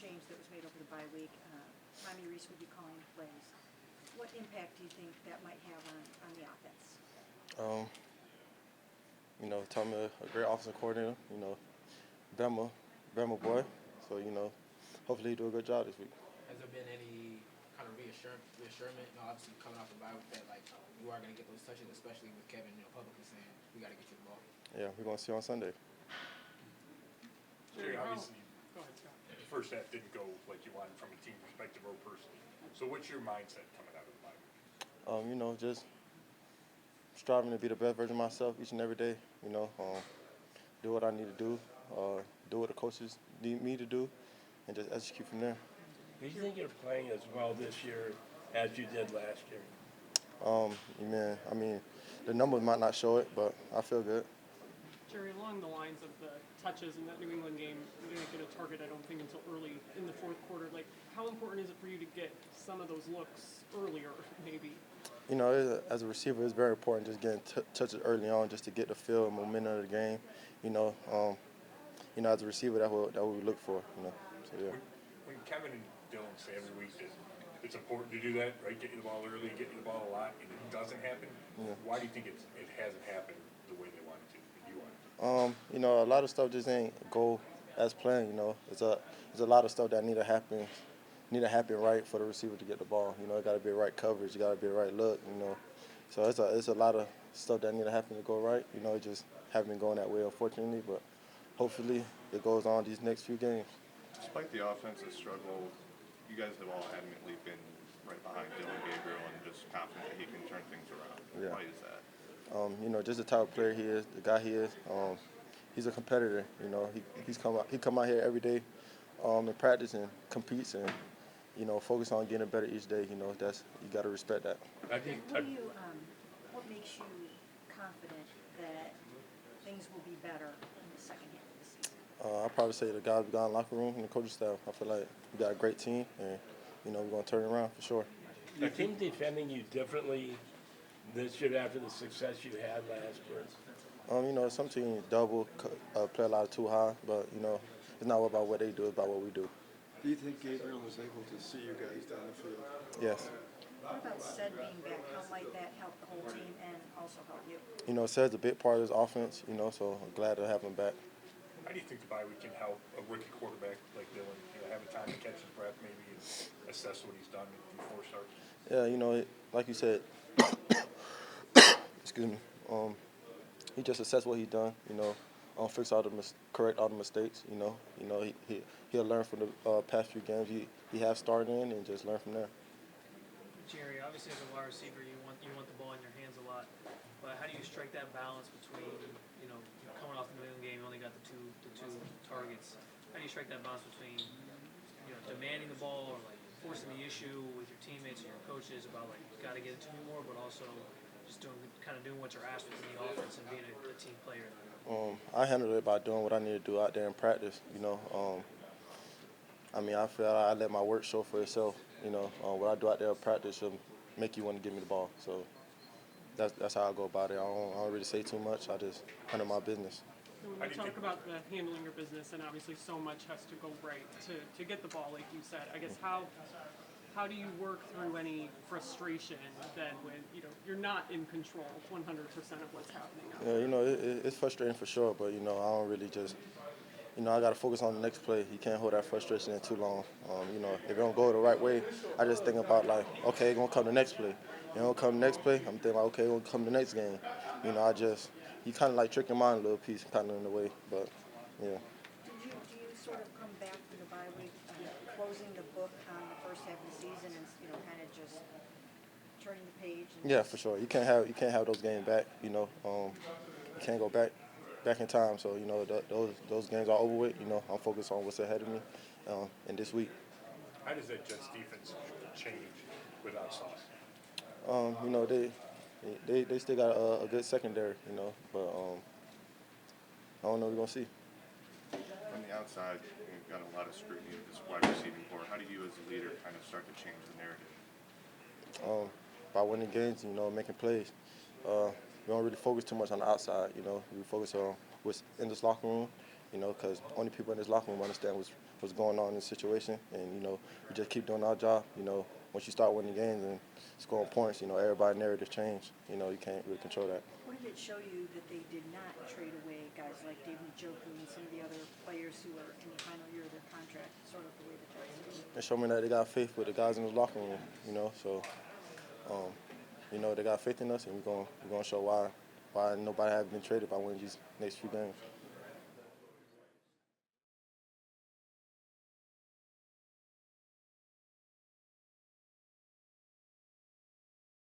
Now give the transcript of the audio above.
change that was made over the bye week. Tommy Reese would be calling plays. What impact do you think that might have on the offense? Tommy, a great offensive coordinator. Bama boy. So hopefully he do a good job this week. Has there been any kind of reassurance? Obviously coming off the bye with that, like you are going to get those touches, especially with Kevin, publicly saying we got to get you the ball. Yeah, we're gonna see on Sunday. Jerry, obviously, the first half didn't go like you wanted from a team perspective or personally. So what's your mindset coming out of the bye week? Just striving to be the best version of myself each and every day. Do what I need to do, do what the coaches need me to do, and just execute from there. Do you think you're playing as well this year as you did last year? The numbers might not show it, but I feel good. Jerry, along the lines of the touches in that New England game, you didn't get a target, I don't think, until early in the fourth quarter. Like, how important is it for you to get some of those looks earlier, maybe? As a receiver, it's very important just getting touches early on just to get the feel and momentum of the game. As a receiver, that's what we look for. So yeah. When Kevin and Dylan say every week that it's important to do that, right? Get you the ball early, get you the ball a lot, and it doesn't happen. Yeah. Why do you think it hasn't happened the way they want it to, and you want it to? A lot of stuff just ain't go as planned. There's a lot of stuff that need to happen right for the receiver to get the ball. It got to be the right coverage, it got to be the right look. So it's a lot of stuff that need to happen to go right. It just haven't been going that way, unfortunately. But hopefully it goes on these next few games. Despite the offensive struggle, you guys have all adamantly been right behind Dylan Gabriel and just confident that he can turn things around. Yeah. Why is that? Just the type of player he is, the guy he is. He's a competitor. He come out here every day and practice and competes and focus on getting better each day. You got to respect that. What makes you confident that things will be better in the second half of the season? I'll probably say the guys we got in the locker room and the coaching staff. I feel like we got a great team, and we're going to turn it around for sure. Are teams defending you differently this year after the success you had last year? Some teams double, play a lot of too high, but it's not about what they do, it's about what we do. Do you think Gabriel was able to see you guys down the field? Yes. What about Sed being back? How might that help the whole team and also help you? Sed's a big part of this offense, so I'm glad to have him back. How do you think the bye week can help a rookie quarterback like Dylan? Have a time to catch his breath, maybe and assess what he's done before starts? Yeah, like you said, excuse me. He just assess what he's done. Correct all the mistakes. He'll learn from the past few games he has started in and just learn from there. Jerry, obviously as a wide receiver, you want the ball in your hands a lot, but how do you strike that balance between coming off the New England game, you only got the two targets. How do you strike that balance between demanding the ball or like forcing the issue with your teammates and your coaches about like got to get it to me more, but also just doing what you're asked within the offense and being a team player? I handle it by doing what I need to do out there in practice. I feel I let my work show for itself. What I do out there in practice will make you want to give me the ball. So that's how I go about it. I don't really say too much. I just handle my business. When we talk about the handling your business, and obviously so much has to go right to get the ball, like you said, I guess how do you work through any frustration then when you're not in control 100% of what's happening out there? It's frustrating for sure, but I don't really just I got to focus on the next play. You can't hold that frustration in too long. If it don't go the right way, I just think about like, okay, it's gonna come the next play. It don't come the next play, I'm thinking like, okay, it's gonna come the next game. You kind of like trick your mind a little piece, kind of in a way, but yeah. Do you sort of come back from the bye week, closing the book on the first half of the season and kind of just turning the page? Yeah, for sure. You can't have those games back. You can't go back in time. So those games are over with. I'm focused on what's ahead of me in this week. How does that Jets defense change without Sauce? They still got a good secondary, but I don't know what we're gonna see. From the outside, you've got a lot of scrutiny of this wide receiving core. How do you, as a leader, kind of start to change the narrative? By winning games, making plays. We don't really focus too much on the outside. We focus on what's in this locker room. Because only people in this locker room understand what's going on in the situation, and, you know, we just keep doing our job. You know, once you start winning games and scoring points, you know, everybody's narrative change. You know, you can't really control that. What did it show you that they did not trade away guys like David Njoku and some of the other players who are in the final year of their contract, sort of the way the Giants did? It showed me that they got faith with the guys in the locker room, you know, so, you know, they got faith in us, and we're gonna show why nobody has been traded by winning these next few games.